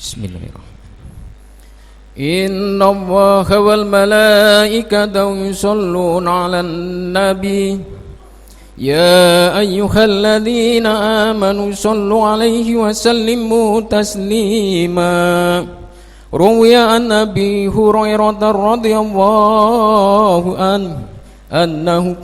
Bismillahirrahmanirrahim. Innallaha wal malaikatahu yusholluna 'alan nabi ya ayyuhalladzina amanu shollu 'alaihi wa sallimu taslima. Ruwiya an Abi Hurairah radhiyallahu anhu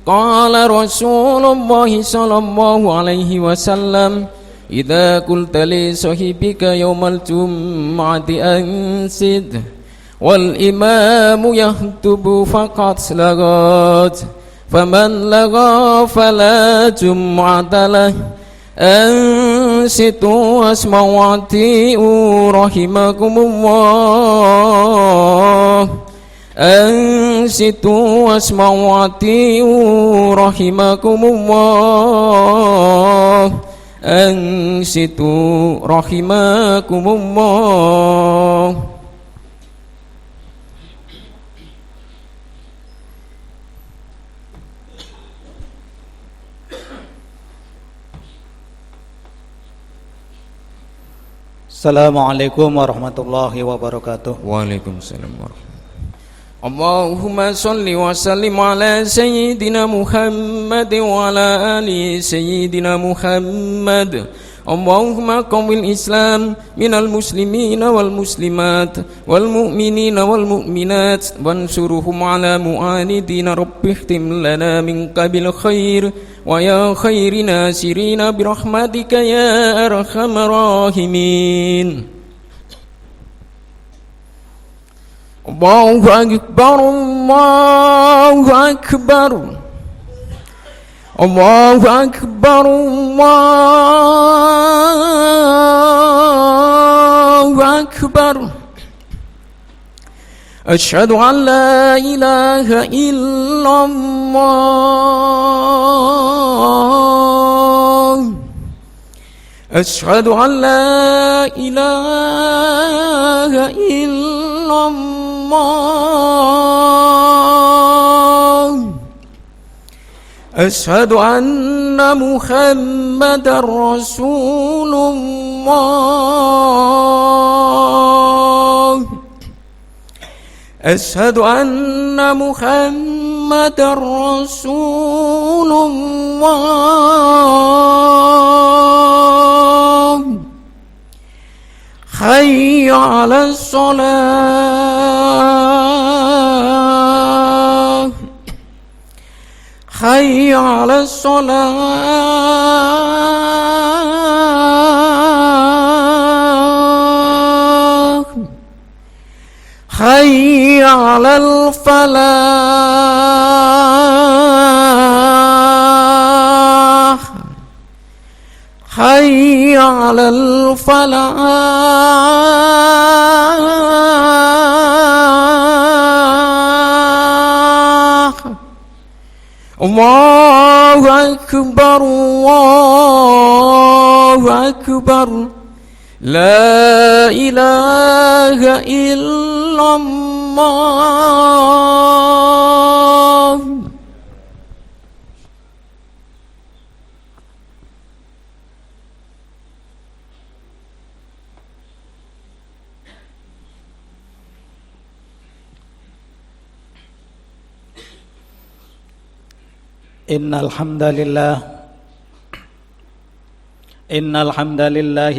qala Rasulullah sallallahu alaihi wasallam idza qulta li sahibika yaumal jum'ati ansid wal imamu yahtubu faqad lagat faman laga fala jum'ata lah ansitu asma'u rahimakumullah ansitu asma'u rahimakumullah ansitu rahimakumullah. Assalamualaikum warahmatullahi wabarakatuh. Waalaikumsalam warahmatullahi. Allahumma salli wa sallim ala sayyidina Muhammad wa ala ali sayyidina Muhammad. Allahumma qawwil Islam minal muslimina wal muslimat wal mu'minina wal mu'minat wansuruhum ala mu'anidina rabbi ikhtim lana min qabil khair wa ya khairi nasirina birahmatika ya arhamar rahimin. Allahu akbar, Allahu akbar, Allahu akbar, Allahu akbar. Asyhadu an la ilaha illallah. Asyhadu an la ilaha illallah. Asyhadu anna Muhammadar Rasulullah. Asyhadu anna Muhammadar Rasulullah. Hayya 'alas shalah. Hayya 'alas shalah. Hayya 'alal falah. Hayya 'alal falah. Allahu akbar, Allahu akbar. La ilaha illallah. Innal hamdalillah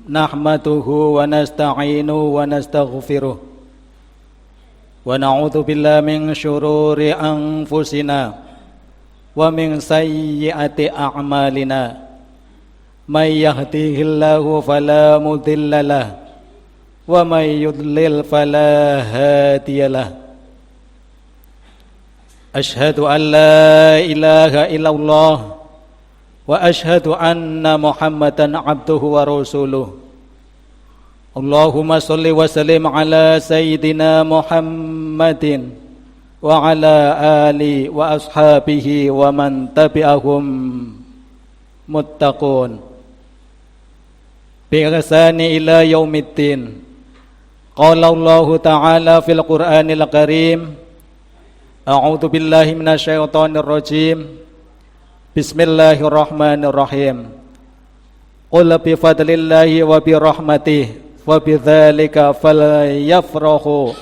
nahmaduhu wa nasta'inu wa nastaghfiruh wa na'udzu billahi min syururi anfusina wa min sayyiati a'malina may yahdihillahu fala mudhillalah wa may yudlil fala hadiyalah. Ashhadu an la ilaha illallah wa ashhadu anna Muhammadan abduhu wa rasuluh. Allahumma salli wa sallim ala sayyidina Muhammadin wa ala ali wa ashabihi wa man tabi'ahum muttaqun bi ihsani ila yaumiddin. Qala Allah ta'ala fil Qur'anil Karim, a'udzu billahi minasyaitonir rajim. Bismillahirrahmanirrahim. Qul bi fadlillahi wa bi rahmatihi wa bidzalika falyafrahu.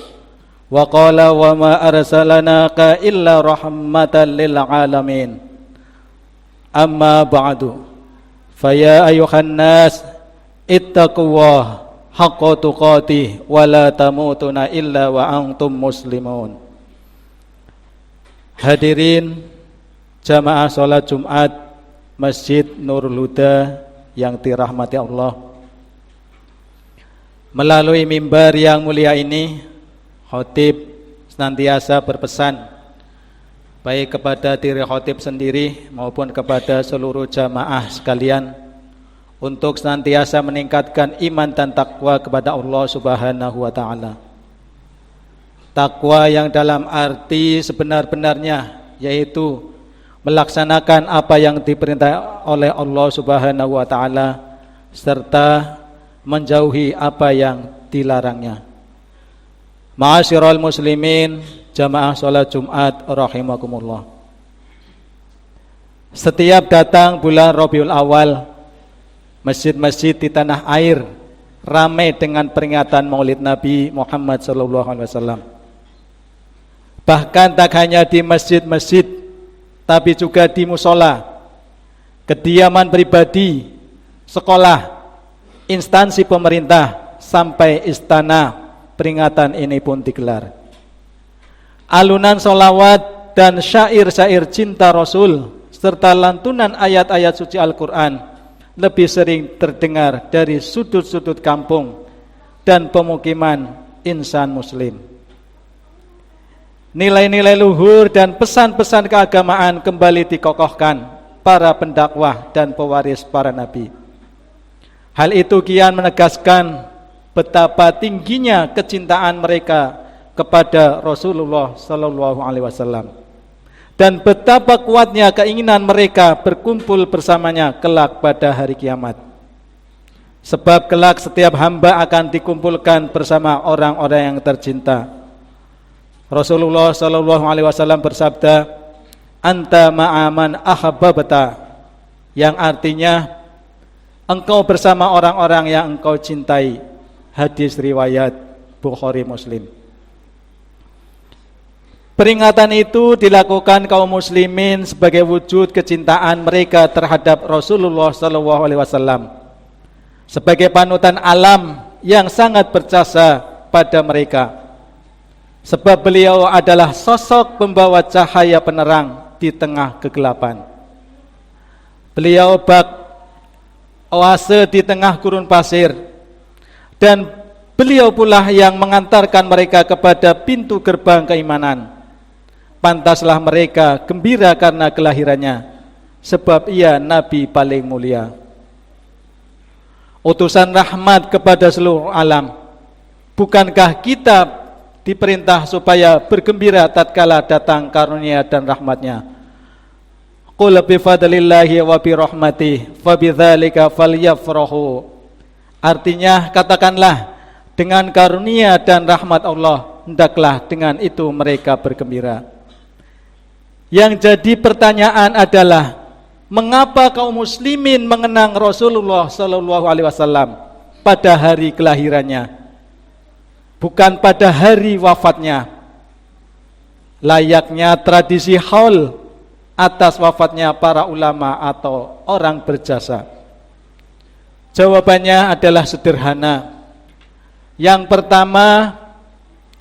Wa qala wa ma arsalanaka illa rahmatan lil alamin. Amma ba'du. Faya ayuhan nas ittaqullaha haqqa tuqatih wa la tamutuna illa wa antum muslimun. Hadirin jamaah salat Jumat Masjid Nurul Huda yang dirahmati Allah. Melalui mimbar yang mulia ini, khatib senantiasa berpesan baik kepada diri khatib sendiri maupun kepada seluruh jamaah sekalian untuk senantiasa meningkatkan iman dan takwa kepada Allah Subhanahu wa taala. Takwa yang dalam arti sebenar-benarnya, yaitu melaksanakan apa yang diperintah oleh Allah Subhanahu wa taala serta menjauhi apa yang dilarangnya. Ma'asyiral muslimin, jamaah salat Jumat rahimakumullah. Setiap datang bulan Rabiul Awal, masjid-masjid di tanah air ramai dengan peringatan Maulid Nabi Muhammad sallallahu alaihi wasallam. Bahkan tak hanya di masjid-masjid, tapi juga di musola, kediaman pribadi, sekolah, instansi pemerintah, sampai istana, peringatan ini pun digelar. Alunan solawat dan syair-syair cinta Rasul serta lantunan ayat-ayat suci Al-Quran lebih sering terdengar dari sudut-sudut kampung dan pemukiman insan muslim. Nilai-nilai luhur dan pesan-pesan keagamaan kembali dikokohkan para pendakwah dan pewaris para nabi. Hal itu kian menegaskan betapa tingginya kecintaan mereka kepada Rasulullah sallallahu alaihi wasallam dan betapa kuatnya keinginan mereka berkumpul bersamanya kelak pada hari kiamat. Sebab kelak setiap hamba akan dikumpulkan bersama orang-orang yang tercinta. Rasulullah sallallahu alaihi wasallam bersabda, "Anta ma'aman ahabbata," yang artinya engkau bersama orang-orang yang engkau cintai. Hadis riwayat Bukhari Muslim. Peringatan itu dilakukan kaum muslimin sebagai wujud kecintaan mereka terhadap Rasulullah sallallahu alaihi wasallam, sebagai panutan alam yang sangat berjasa pada mereka. Sebab beliau adalah sosok pembawa cahaya penerang di tengah kegelapan. Beliau bak oase di tengah gurun pasir, dan beliau pula yang mengantarkan mereka kepada pintu gerbang keimanan. Pantaslah mereka gembira karena kelahirannya, sebab ia Nabi paling mulia, utusan rahmat kepada seluruh alam. Bukankah kita diperintah supaya bergembira tatkala datang karunia dan rahmatnya? Qul bi fadlillahi wa bi rahmatihi fa bidzalika falyafrahu. Artinya, katakanlah, dengan karunia dan rahmat Allah hendaklah dengan itu mereka bergembira. Yang jadi pertanyaan adalah, mengapa kaum muslimin mengenang Rasulullah sallallahu alaihi wasallam pada hari kelahirannya, bukan pada hari wafatnya, layaknya tradisi haul atas wafatnya para ulama atau orang berjasa? Jawabannya adalah sederhana. Yang pertama,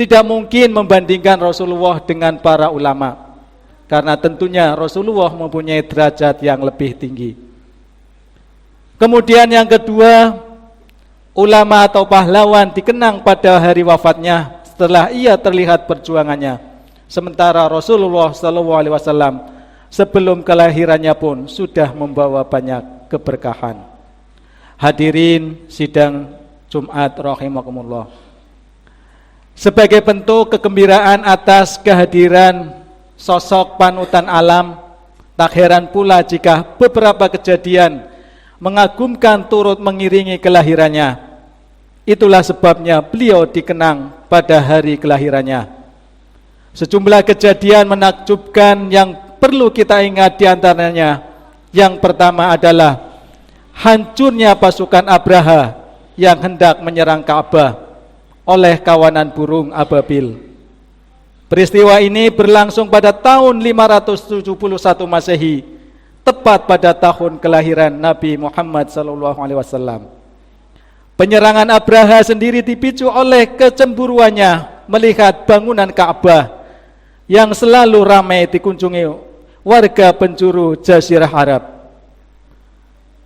tidak mungkin membandingkan Rasulullah dengan para ulama, karena tentunya Rasulullah mempunyai derajat yang lebih tinggi. Kemudian yang kedua, ulama atau pahlawan dikenang pada hari wafatnya setelah ia terlihat perjuangannya, sementara Rasulullah SAW sebelum kelahirannya pun sudah membawa banyak keberkahan. Hadirin sidang Jumat rahimakumullah, sebagai bentuk kegembiraan atas kehadiran sosok panutan alam, tak heran pula jika beberapa kejadian mengagumkan turut mengiringi kelahirannya. Itulah sebabnya beliau dikenang pada hari kelahirannya. Sejumlah kejadian menakjubkan yang perlu kita ingat diantaranya. Yang pertama adalah hancurnya pasukan Abraha yang hendak menyerang Ka'bah oleh kawanan burung ababil. Peristiwa ini berlangsung pada tahun 571 Masehi, tepat pada tahun kelahiran Nabi Muhammad SAW. Penyerangan Abraha sendiri dipicu oleh kecemburuannya melihat bangunan Ka'bah yang selalu ramai dikunjungi warga penjuru Jazirah Arab.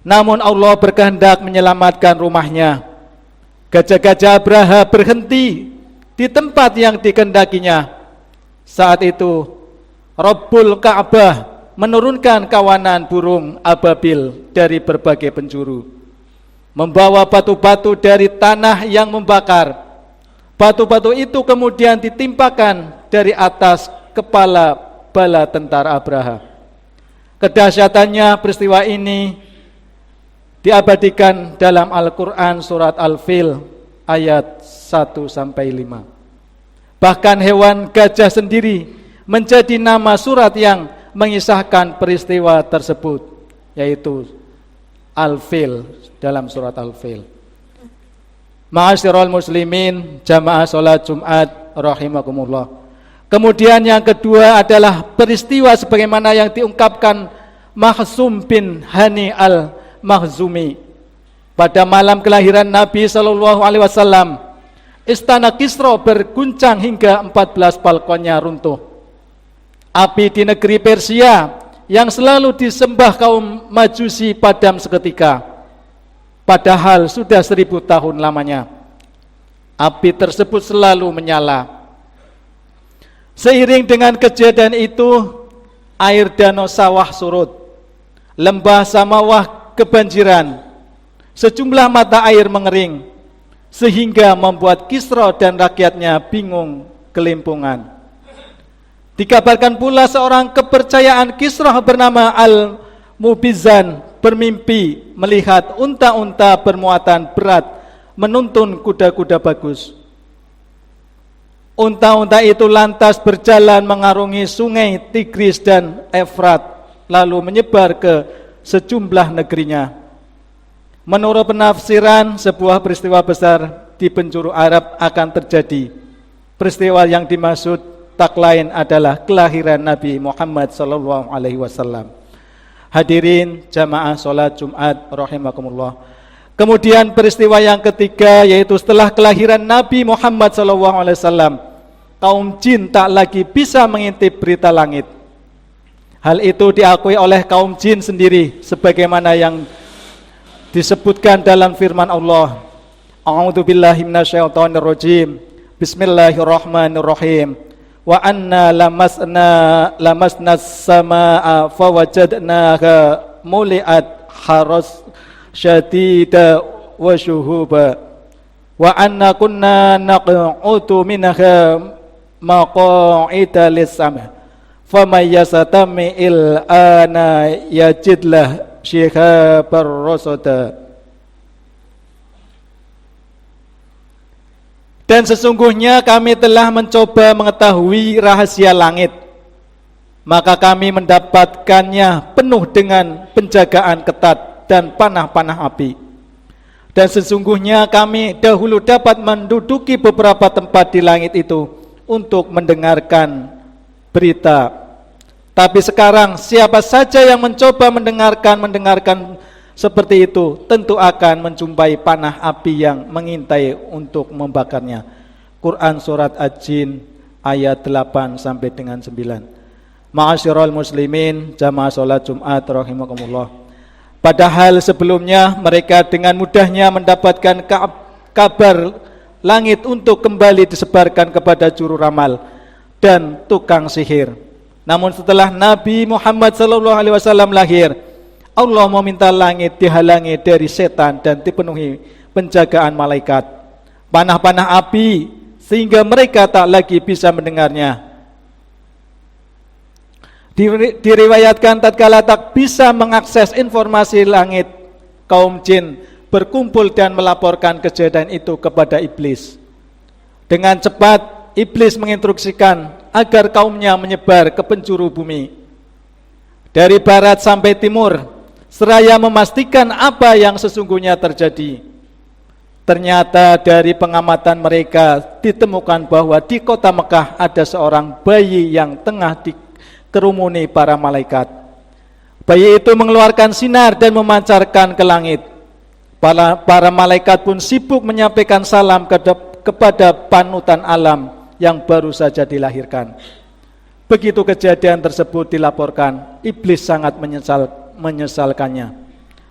Namun Allah berkehendak menyelamatkan rumahnya. Gajah-gajah Abraha berhenti di tempat yang dikehendakinya. Saat itu Rabbul Ka'bah menurunkan kawanan burung ababil dari berbagai penjuru, membawa batu-batu dari tanah yang membakar. Batu-batu itu kemudian ditimpakan dari atas kepala bala tentara Abraha. Kedahsyatannya peristiwa ini diabadikan dalam Al-Quran surat Al-Fil ayat 1-5. Bahkan hewan gajah sendiri menjadi nama surat yang mengisahkan peristiwa tersebut, yaitu Al-Fil dalam surat Al-Fil. Ma'asyiral muslimin, jamaah salat Jumat rahimakumullah. Kemudian yang kedua adalah peristiwa sebagaimana yang diungkapkan Mahzum bin Hani al-Mahzumi. Pada malam kelahiran Nabi SAW, istana Kisra berguncang hingga 14 balkonnya runtuh. Api di negeri Persia yang selalu disembah kaum Majusi padam seketika, padahal sudah 1000 tahun lamanya. Api tersebut selalu menyala. Seiring dengan kejadian itu, air danau sawah surut, lembah Samawah kebanjiran, sejumlah mata air mengering, sehingga membuat Kisra dan rakyatnya bingung kelimpungan. Dikabarkan pula seorang kepercayaan Kisra bernama Al-Mubizan bermimpi melihat unta-unta bermuatan berat menuntun kuda-kuda bagus. Unta-unta itu lantas berjalan mengarungi sungai Tigris dan Efrat, lalu menyebar ke sejumlah negerinya. Menurut penafsiran, sebuah peristiwa besar di penjuru Arab akan terjadi. Peristiwa yang dimaksud tak lain adalah kelahiran Nabi Muhammad SAW. Hadirin jamaah salat Jumat rahimakumullah. Kemudian peristiwa yang ketiga, yaitu setelah kelahiran Nabi Muhammad SAW, kaum jin tak lagi bisa mengintip berita langit. Hal itu diakui oleh kaum jin sendiri, sebagaimana yang disebutkan dalam firman Allah. A'udzu billahi minasyaitonir rajim. Bismillahirrahmanirrahim. Wa anna lamasna as-samaa'a fawajadnaha muli'at haras syadida wa syuhuba wa anna kunna naq'udu minha maq'ida lis-sam' faman yastami'il ana yajidlah syihabar rasada. Dan sesungguhnya kami telah mencoba mengetahui rahasia langit, maka kami mendapatkannya penuh dengan penjagaan ketat dan panah-panah api. Dan sesungguhnya kami dahulu dapat menduduki beberapa tempat di langit itu untuk mendengarkan berita. Tapi sekarang siapa saja yang mencoba mendengarkan seperti itu, tentu akan menjumpai panah api yang mengintai untuk membakarnya. Quran surat Ad-Jin ayat 8 sampai dengan 9. Ma'asyiral muslimin, jamaah salat Jumat rahimakumullah. Padahal sebelumnya mereka dengan mudahnya mendapatkan kabar langit untuk kembali disebarkan kepada juru ramal dan tukang sihir. Namun setelah Nabi Muhammad SAW lahir, Allah meminta langit dihalangi dari setan dan dipenuhi penjagaan malaikat, panah-panah api, sehingga mereka tak lagi bisa mendengarnya. Diriwayatkan tatkala tak bisa mengakses informasi langit, kaum jin berkumpul dan melaporkan kejadian itu kepada iblis. Dengan cepat iblis menginstruksikan agar kaumnya menyebar ke penjuru bumi, dari barat sampai timur, seraya memastikan apa yang sesungguhnya terjadi. Ternyata dari pengamatan mereka ditemukan bahwa di kota Mekah ada seorang bayi yang tengah dikerumuni para malaikat. Bayi itu mengeluarkan sinar dan memancarkan ke langit. Para malaikat pun sibuk menyampaikan salam kepada panutan alam yang baru saja dilahirkan. Begitu kejadian tersebut dilaporkan, iblis sangat menyesalkannya.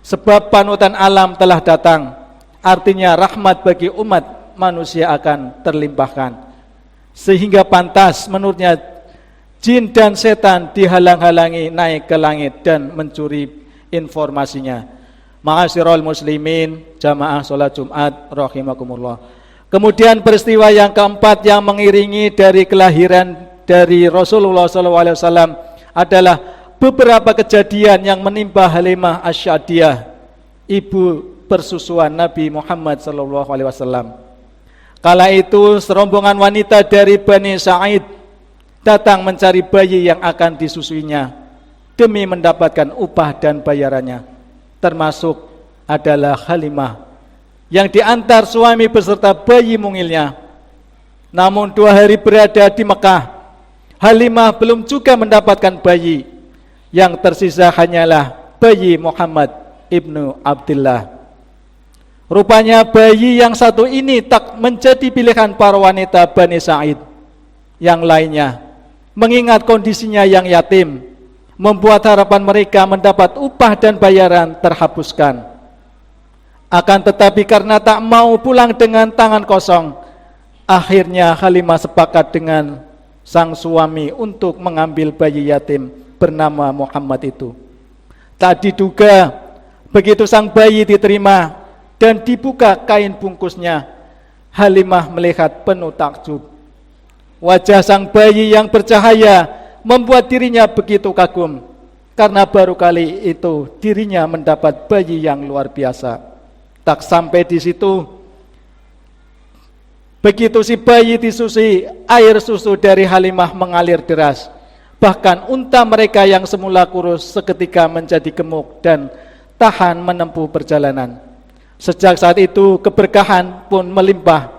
Sebab panutan alam telah datang, artinya rahmat bagi umat manusia akan terlimpahkan. Sehingga pantas menurutnya jin dan setan dihalang-halangi naik ke langit dan mencuri informasinya. Ma'asyiral muslimin, jamaah sholat Jumat rahimakumullah. Kemudian peristiwa yang keempat yang mengiringi dari kelahiran dari Rasulullah SAW adalah beberapa kejadian yang menimpa Halimah Asy-Sya'diyah, ibu persusuan Nabi Muhammad SAW. Kala itu serombongan wanita dari Bani Sa'id datang mencari bayi yang akan disusuinya demi mendapatkan upah dan bayarannya, termasuk adalah Halimah yang diantar suami beserta bayi mungilnya. Namun 2 hari berada di Mekah, Halimah belum juga mendapatkan bayi. Yang tersisa hanyalah bayi Muhammad ibnu Abdullah. Rupanya bayi yang satu ini tak menjadi pilihan para wanita Bani Sa'id. Yang lainnya, mengingat kondisinya yang yatim, membuat harapan mereka mendapat upah dan bayaran terhapuskan. Akan tetapi karena tak mau pulang dengan tangan kosong, akhirnya Halimah sepakat dengan sang suami untuk mengambil bayi yatim bernama Muhammad itu. Tak diduga, begitu sang bayi diterima dan dibuka kain bungkusnya, Halimah melihat penuh takjub. Wajah sang bayi yang bercahaya membuat dirinya begitu kagum, karena baru kali itu dirinya mendapat bayi yang luar biasa. Tak sampai di situ, begitu si bayi disusui, air susu dari Halimah mengalir deras. Bahkan unta mereka yang semula kurus seketika menjadi gemuk dan tahan menempuh perjalanan. Sejak saat itu keberkahan pun melimpah,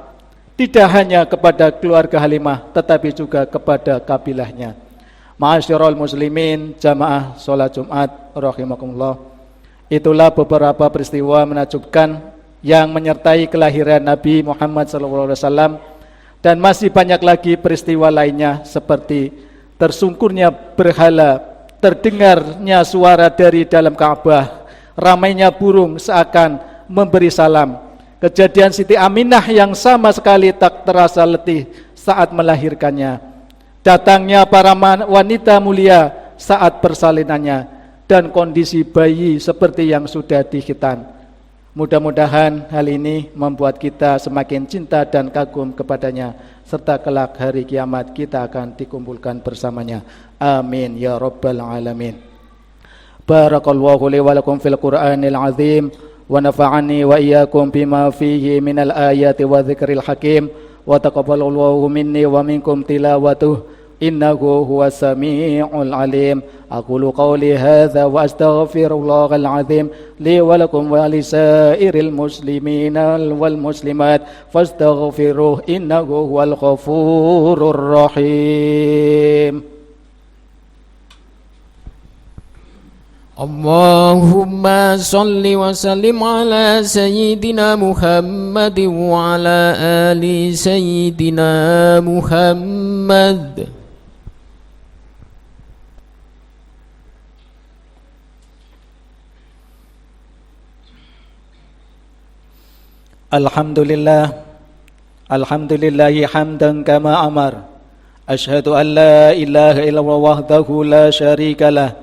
tidak hanya kepada keluarga Halimah, tetapi juga kepada kabilahnya. Ma'asyiral muslimin, jamaah sholat Jumat rahimakumullah. Itulah beberapa peristiwa menakjubkan yang menyertai kelahiran Nabi Muhammad SAW, dan masih banyak lagi peristiwa lainnya seperti tersungkurnya berhala, terdengarnya suara dari dalam Ka'bah, ramainya burung seakan memberi salam, kejadian Siti Aminah yang sama sekali tak terasa letih saat melahirkannya, datangnya para wanita mulia saat persalinannya, dan kondisi bayi seperti yang sudah dikhitan. Mudah-mudahan hal ini membuat kita semakin cinta dan kagum kepadanya, serta kelak hari kiamat kita akan dikumpulkan bersamanya. Amin ya rabbal alamin. Barakallahu li wa lakum fil Qur'anil azim, wa nafa'ani wa iyyakum bima fihi minal ayati wa dzikril hakim, wa taqabbalallahu minni wa minkum tilawatuh, innahu huwas sami'ul alim. Aqulu qawli hadza wa astaghfirullahal azim li wa lakum wa lisairil muslimina wal muslimat fastaghfiruh innahu huwal ghafurur rahim. Allahumma salli wa sallim ala sayyidina Muhammad wa ala ali sayyidina Muhammad. Alhamdulillah, alhamdulillahi hamdan kama amar. Ashhadu an la ilaha illallah wahdahu la syarika lah,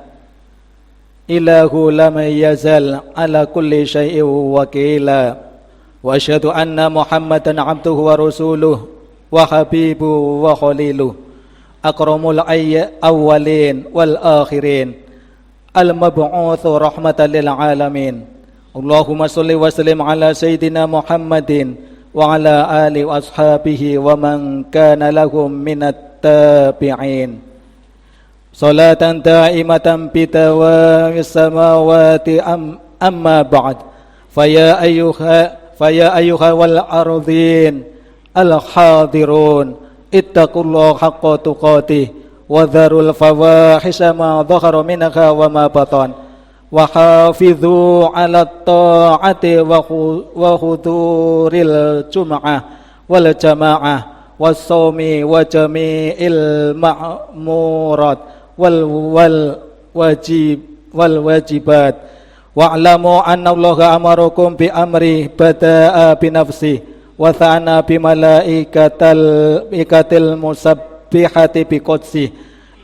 ilahu lam yazal ala kulli syai'in wakila. Wa asyhadu anna Muhammadan abduhu wa rasuluh wa habibu wa khaliluh, akramul awwalin wal akhirin, al mab'utsu rahmatan lil alamin. Allahumma sholli wa sallim ala sayyidina Muhammadin wa ala ali wa ashabihi wa man kana lahum minat tabi'in. salatan da'imatan bitawamis samawati amma ba'd. Faya ayyuha wal ardhin al-hadirun ittaqullaha haqqa tuqatih wa dharul fawahisha ma dhahara minha wa ma batan wa hafidhu 'ala ta'ati wa huduril jum'ah wal jamaah was-sawmi wa jami'il ma'murat wal wajibat wa'lamu anna Allaha amarakum bi amri bada'a bi nafsi wa tha'ana bi malaikatil musabbihati bi qudsi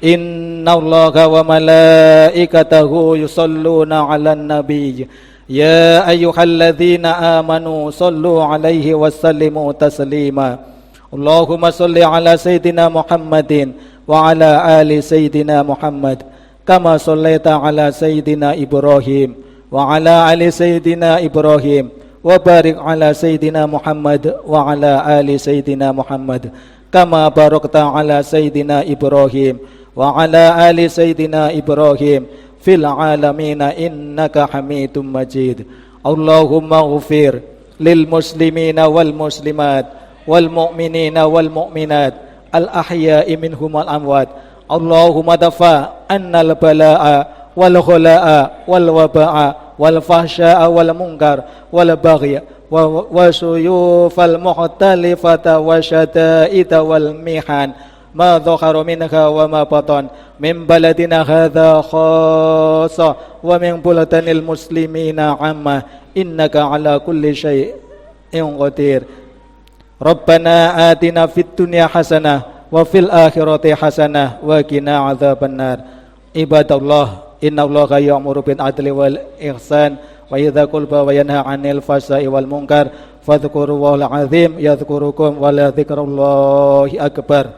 inna Allaha wa malaikatahu yusalluna 'alan nabiy ya ayyuhalladzina amanu sallu 'alaihi wa sallimu taslima Allahumma salli 'ala sayyidina Muhammadin wa 'ala ali sayyidina Muhammad kama sallaita 'ala sayyidina Ibrahim wa 'ala ali sayyidina Ibrahim wa barik 'ala sayyidina Muhammad wa 'ala ali sayyidina Muhammad kama barakta 'ala sayyidina Ibrahim wa 'ala ali sayyidina Ibrahim fil 'alamin innaka Hamidum Majid. Allahumma ighfir lil muslimina wal muslimat wal mu'minina wal mu'minat al ahya'i minhum wal amwat. Allahumma dafa annal balaa wal khula'a wal waba'a wal fahsya'a wal munkar wal baghy wa suyufal muhtalifata wa syada'ida wal mihan ma dhahara minha wa ma batan min baladina hadha khassa wa min buladanil muslimina amma innaka ala kulli syai'in qadir. Rabbana atina fid dunya hasanah wa fil akhirati hasanah wa qina adzabannar. Ibadallah innallaha ya'muru bil adli wal ihsan wa yadhal qurba wa yanha 'anil fahsya'i wal munkar fadhkurullahal 'azim yadhkurukum wa la dzikrullahi akbar.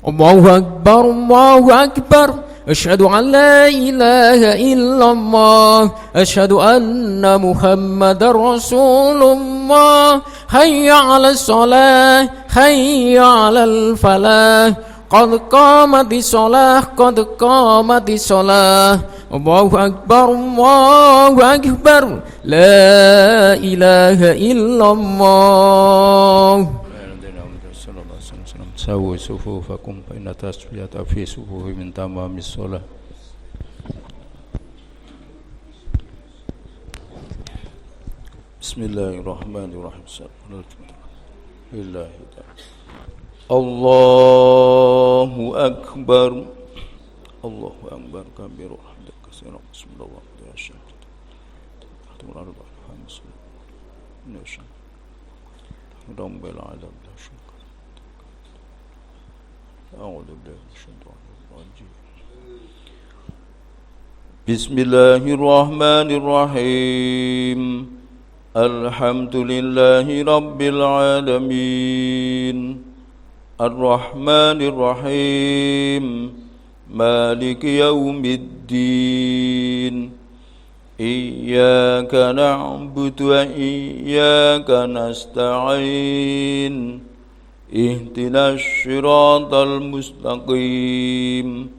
Allahu akbar, Allahu akbar. Asyhadu an la ilaha illallah, asyhadu anna Muhammadar Rasulullah. Hayya 'alas shalah, hayya 'alal falah. Qad qamatis shalah, qad qamatis shalah. Allahu akbar, Allahu akbar. La ilaha illallah. Sawu sufufakum fa inna tasbihata fi sufufi min tamamis shalah. Bismillahirrahmanirrahim. Lillahi ta'ala. Allahu akbar. Allahu akbar kabiru hamdan katsiran. Bismillah wa syahadu. Rabbil alamin. Bismillahirrahmanirrahim. Alhamdulillahi rabbil alamin. Ar-Rahmanir-Rahim. Maliki yaumiddin. Iyyaka na'budu wa iyyaka nasta'in. Ihdinas siratal mustaqim.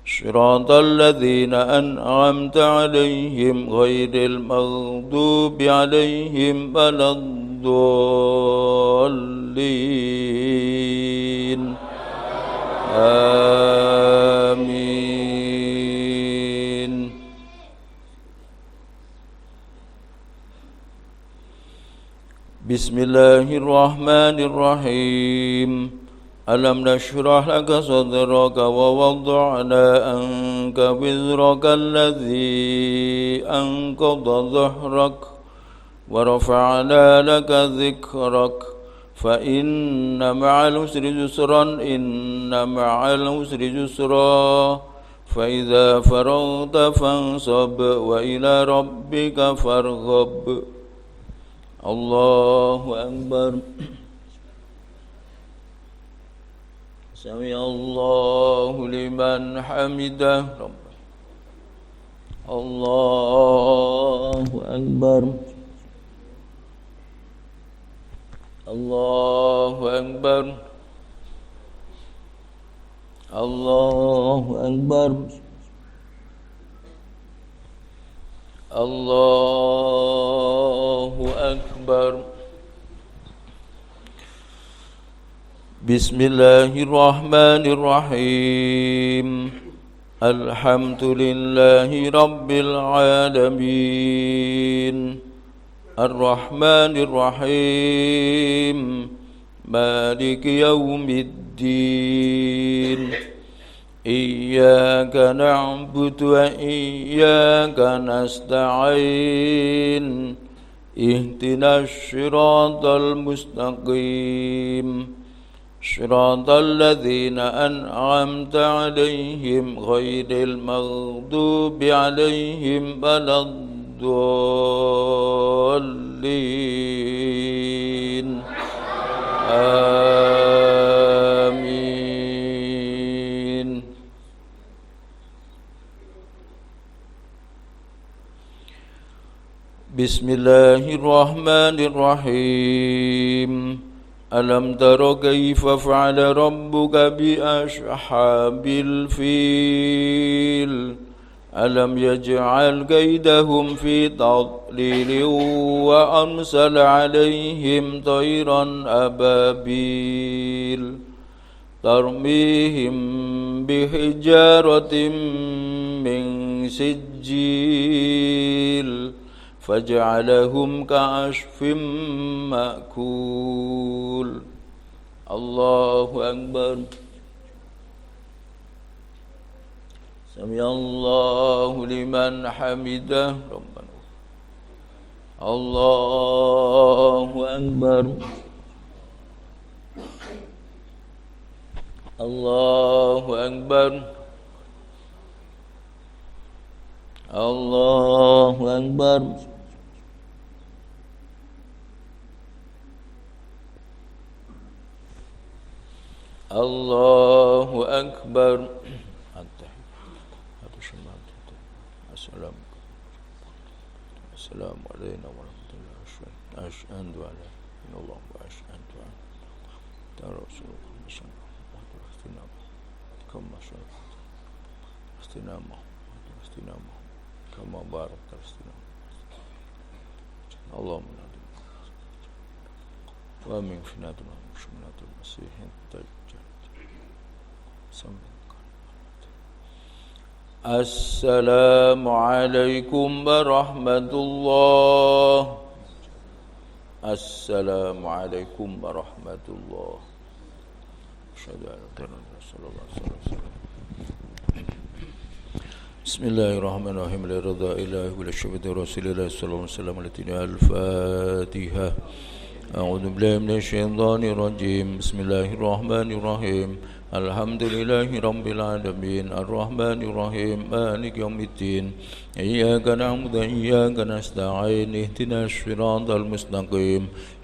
Siratal ladzina an'amta 'alaihim ghairil maghdubi 'alaihim waladdallin. Amin. Bismillahirrahmanirrahim. Alam nashrah laka sadraka wa wada'na anka wizraka alladhi anqadha dhahrak wa rafa'na laka dhikrak fa inna ma'al usri yusran inna ma'al usri yusra fa idza faraghta fansab wa ila rabbika farghab. Allahu akbar. Sami Allahu liman hamidah. Allahu akbar. Allahu akbar. الله أكبر الله أكبر بسم الله الرحمن الرحيم الحمد لله رب العالمين الرحمن الرحيم مالك يوم الدين إياك نعبد وإياك نستعين اهدنا الصراط المستقيم صراط الذين أنعمت عليهم غير المغضوب عليهم ولا الضالين آمين بسم الله الرحمن الرحيم ألم تر كيف فعل ربك بأصحاب الفيل ألم يجعل كيدهم في تضليل وأرسل عليهم طيرا أبابيل ترميهم بحجارة من سجيل فجعلهم كعصف مأكول الله أكبر سمع الله لمن حمده ربنا الله أكبر الله أكبر الله أكبر الله أكبر السلام علينا ورحمة الله أشهد أن لا إله إلا الله وأشهد أن رسول الله صلى الله عليه كما استنامه كما بارك استنامه اللهم ومن فنادنا وشمنات المسيح الدجال السلام عليكم ورحمة الله السلام عليكم ورحمة الله أشهد أن لا إله إلا الله صلى الله عليه وسلم بسم الله الرحمن الرحيم لرضا إله ولشهادة رسول الله صلى الله عليه وسلم الفاتحة أعوذ بالله من الشيطان الرجيم بسم الله الرحمن الرحيم الحمد لله رب العالمين الرحمن الرحيم مالك يوم الدين إياك نعبد وإياك نستعين اهدنا الصراط المستقيم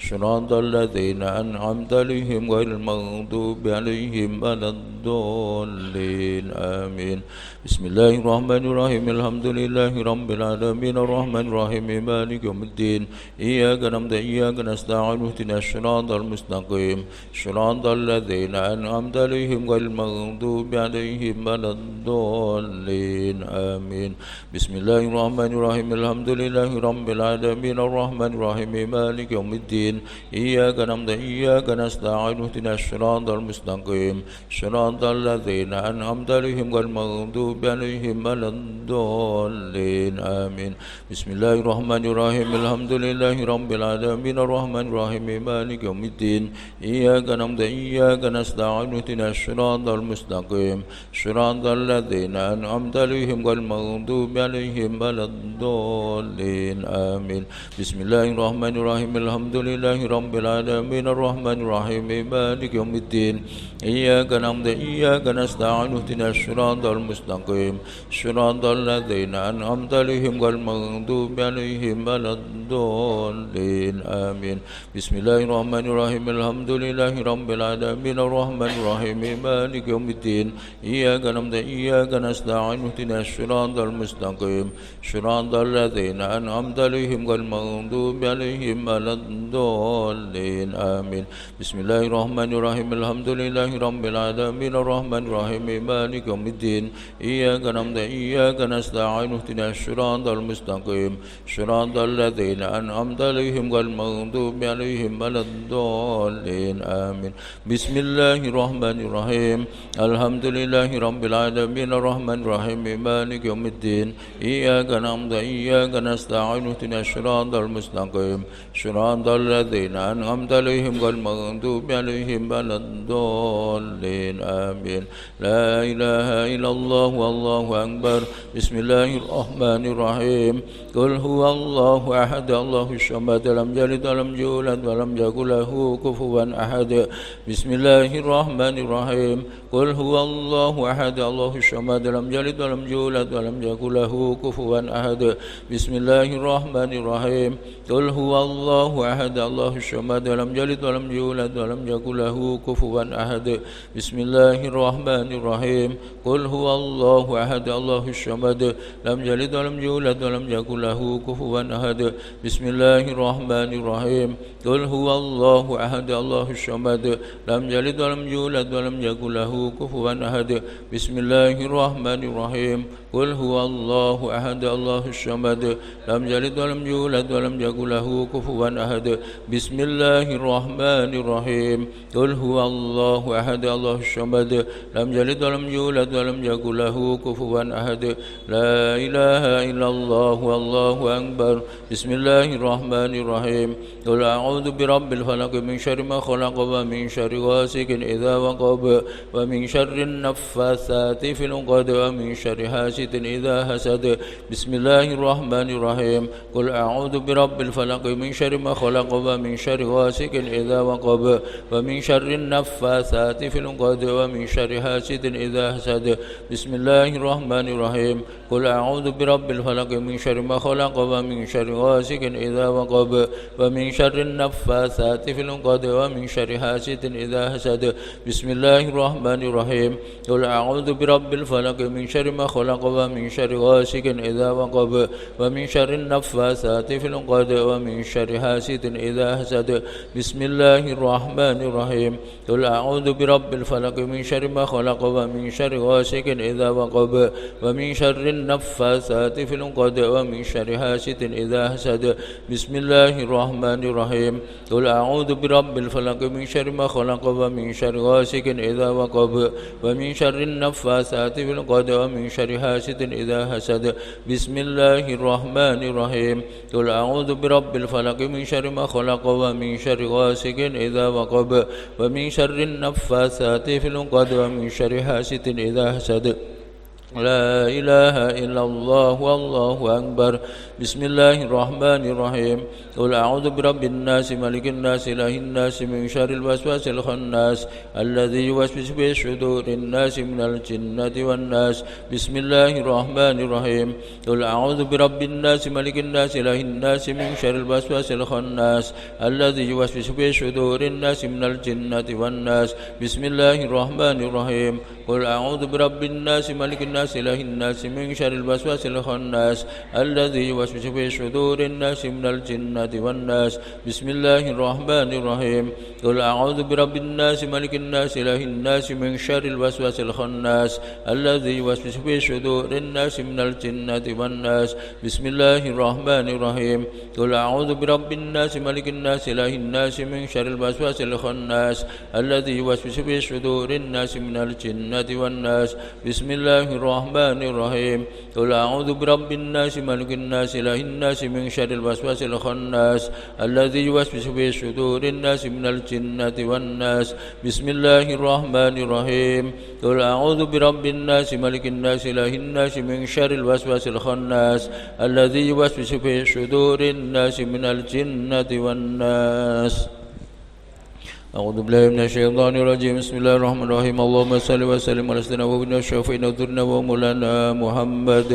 صراط الذين أنعمت عليهم غير المغضوب عليهم ولا الضالين آمين بسم الله الرحمن الرحيم الحمد لله رب العالمين الرحمن الرحيم مالك يوم الدين إياك نعبد وإياك نستعين اهدنا الصراط المستقيم صراط الذين أنعمت عليهم غير المغضوب عليهم ولا الضالين آمين بسم الله الرحمن الرحيم الحمد لله رب العالمين الرحمن الرحيم مالك يوم الدين إياك نعبد وإياك نستعين اهدنا الصراط المستقيم صراط الذين أنعمت عليهم غير المغضوب عليهم ولا الضالين آمين بسم الله الرحمن الرحيم الحمد لله رب العالمين الرحمن الرحيم مالك يوم الدين إياك نعبد وإياك نستعين اهدنا الصراط المستقيم صراط الذين أنعمت عليهم غير المغضوب عليهم ولا الضالين آمين بسم الله الرحمن الرحيم الحمد لله رب العالمين الرحمن الرحيم مالك يوم الدين إياك نعبد وإياك نستعين اهدنا الصراط المستقيم صراط الذين أنعمت عليهم غير المغضوب عليهم ولا الضالين آمين بسم الله الرحمن الرحيم الحمد لله رب العالمين الرحمن الرحيم مالك يوم الدين إياك نعبد وإياك نستعين اهدنا الصراط المستقيم صراط الذين أنعمت عليهم غير المغضوب عليهم ولا الضالين آمين بسم الله الرحمن الرحيم الحمد لله رب العالمين الرحمن الرحيم مالك يوم الدين إياك نعبد وإياك نستعين اهدنا الصراط المستقيم صراط الذين أنعمت عليهم غير المغضوب عليهم ولا الضالين آمين بسم الله الرحمن الرحيم الحمد لله رب العالمين الرحمن الرحيم مالك يوم الدين إياك نعبد وإياك نستعين اهدنا الصراط المستقيم صراط الذين أنعمت عليهم غير المغضوب عليهم ولا الضالين آمين لا إله إلا الله والله أكبر بسم الله الرحمن الرحيم قل هو الله أحد الله الصمد لم يلد ولم يولد ولم يكن له كفوا أحد بسم الله الرحمن الرحيم قل هو الله أحد الله الصمد لم يلد ولم يولد ولم يكن له كفوا أحد بسم الله الرحمن الرحيم قل هو الله أحد الله الصمد لم يلد ولم يولد ولم يكن له كفوا أحد بسم الله الرحمن الرحيم قل هو الله أحد الله الصمد لم يلد ولم يولد ولم يكن له كفوا أحد بسم الله الرحمن الرحيم قل هو الله أحد الله الصمد لم يلد ولم يولد ولم يكن له كفوا أحد بسم الله الرحمن الرحيم قل هو الله أحد الله الصمد لم يلد ولم يولد ولم يكن له كفوا أحد بسم الله الرحمن الرحيم قل هو الله أحد الله الصمد لم يلد ولم يولد ولم يكن له كفوا أحد لا إله إلا الله والله أكبر بسم الله الرحمن الرحيم قل أعوذ برب الفلق من شر ما خلق ومن شر غاسق إذا وقب ومن شر النفاثات في العقد ومن شر حاسد إذا حسد بسم الله الرحمن الرحيم قل أعوذ برب الفلق من شر ما خلق ومن شر غاسق إذا وقب ومن شر النفاثات في العقد ومن شر حاسد إذا حسد بسم الله الرحمن الرحيم قل أعوذ برب الفلق من شر ما خلق ومن شر غاسق إذا وقب ومن شر النفاثات في العقد ومن شر حاسد إذا حسد بسم الله الرحمن الرحيم قل أعوذ برب الفلق من شر ما خلق ومن شر غاسق إذا وقب ومن شر النفاثات في العقد ومن شر حاسد إذا حسد بسم الله الرحمن الرحيم قل أعوذ برب الفلق من شر ما خلق ومن شر غاسق إذا وقب ومن شر النفاثات في العقد ومن شر حاسد إذا حسد بسم الله الرحمن الرحيم قل أعوذ برب الفلق من شر ما خلق ومن شر غاسق إذا وقب ومن شر النفاثات في العقد ومن شر حاسد إذا حسد بسم الله الرحمن الرحيم قل أعوذ برب الفلق من شر ما خلق ومن شر غاسق إذا وقب ومن شر النفاثات في العقد ومن شر حاسد إذا حسد لا إله إلا الله والله أكبر بسم الله الرحمن الرحيم قل أعوذ برب الناس ملك الناس إله الناس من شر الوسواس الخناس الذي يوسوس في صدور الناس من الجنة والناس بسم الله الرحمن الرحيم قل أعوذ برب الناس ملك الناس إله الناس من شر الوسواس الخناس الذي يوسوس في صدور الناس من الجنة والناس بسم الله الرحمن الرحيم قل أعوذ برب الناس ملك الناس إله الناس من شر الوسواس الخناس الذي يوسوس في صدور الناس من الجنة والناس بسم الله الرحمن الرحيم قل أعوذ برب الناس ملك الناس إله الناس من شر الوسواس الخناس الذي يوسوس في صدور الناس من الجنة والناس بسم الله الرحمن الرحيم قل أعوذ برب الناس ملك الناس إله الناس من شر الوسواس الخناس الذي يوسوس في صدور الناس من الجنة والناس بسم الله الرحمن الرحيم قل أعوذ برب الناس ملك الناس إله الناس من شر الوسواس الخناس الذي يوسوس في صدور الناس من الجنة والناس بسم الله الرحمن الرحيم قل أعوذ برب الناس ملك الناس إله الناس من شر الوسواس الخناس الذي يوسوس في صدور الناس من الجنة والناس أعوذ بالله من الشيطان الرجيم بسم الله الرحمن الرحيم اللهم صل وسلم على سيدنا وابن الشافعين وذرنا ومولانا محمد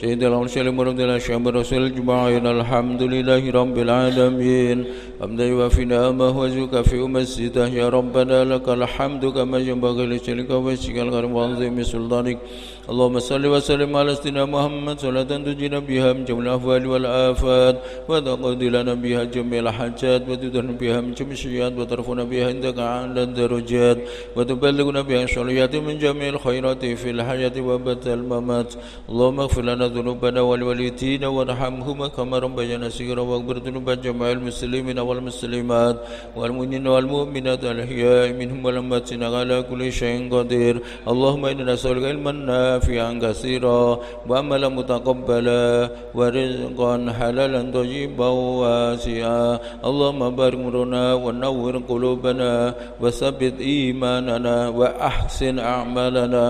سيد الأرسل مرد الأشعب رسول الجماعين الحمد لله رب العالمين حمدا يوافي نعمه ويكافئ مسجده يا ربنا لك الحمد كما ينبغي لجلالك ووجهك الكريم وعظيم سلطانك اللهم صل وسلم على سيدنا محمد صلاة تنجينا بها من جميع الأهوال والآفات وتقضي لنا بها جميع الحاجات وتدرنا بها من جميع الشيئات وترفعنا بها عندك أعلى الدرجات وتبلغنا بها الصالحات من جميع الخيرات في الحياة وبعد الممات اللهم اغفر لنا ذنوبنا والوالدين وارحمهما كما ربيانا صغيرا واغفر ذنوب جميع المسلمين والمسلمات والمؤمنين والمؤمنات الأحياء منهم والأموات على كل شيء قدير اللهم إنا نسألك علما نافعا كثيرا وعملا متقبلا ورزقا حلالا طيبا واسعا اللهم بارك لنا ونور قلوبنا وثبت إيماننا وأحسن أعمالنا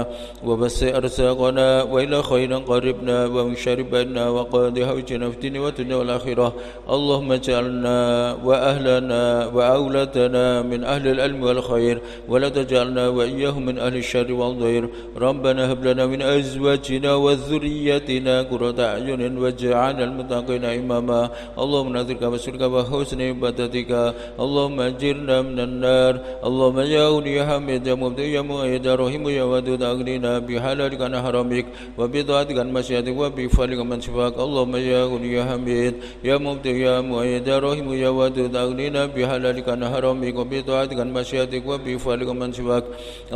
ووسع أرزاقنا وإلى خير قربنا ومن شر بدنا وقاد حوجنا في الدنيا والدنيا والآخرة اللهم اجعلنا وأهلنا وأولادنا من أهل العلم والخير ولا تجعلنا وإياهم من أهل الشر والضير ربنا هب لنا من أزواجنا وذريتنا قرة أعين واجعلنا المتقين إماما اللهم نذرك وسرك وحسن عبادتك اللهم أجرنا من النار اللهم يا أولي يا حميد يا مبدئ يا مؤيد يا رحيم يا ودود أغننا بحلالك عن حرامك وبطاعتك عن مشيئتك وبفضلك من شفاك اللهم يا أولي يا حميد يا مبدئ يا مؤيد يا رحيم يا ودود أغننا بحلالك عن حرامك وبطاعتك عن مشيئتك وبفضلك من شفاك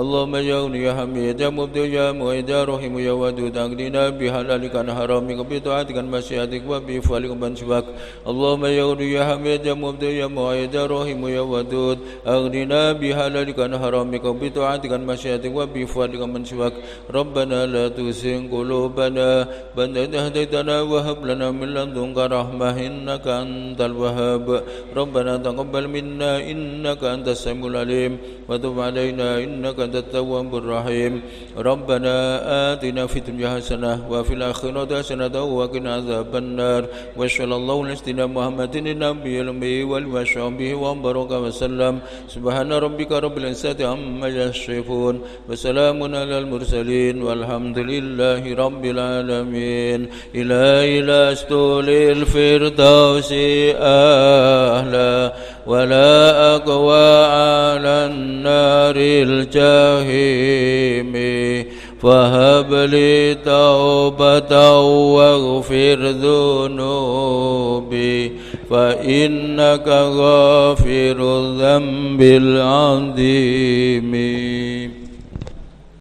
اللهم يا أولي يا حميد يا مبدئ يا مؤيد يا رحيم يا ودود أغننا بحلالك عن حرامك وبطاعتك عن مشيئتك وبفضلك من شفاك اللهم يا أولي يا حميد يا مبدئ يا مؤيد يا رحيم يا ودود أغننا بحلالك عن حرامك وبطاعتك عن مشيئتك وبفضلك من شفاك ربنا لا تزغ قلوبنا بعد إذ هديتنا وهب لنا من لدنك رحمة إنك أنت الوهاب ربنا تقبل منا إنك أنت السميع العليم وتب علينا إنك أنت التواب الرحيم ربنا آتنا في الدنيا حسنة وفي الآخرة حسنة وقنا عذاب النار وصلى الله على سيدنا محمد النبي الأمي وصحبه وبارك وسلم سبحان ربك رب العزة عما يصفون وسلام على المرسلين والحمد لله رب العالمين إلهي لست للفردوس أهلا ولا أقوى على النار الجحيم فهب لي توبة واغفر ذنوبي فإنك غافر الذنب العظيم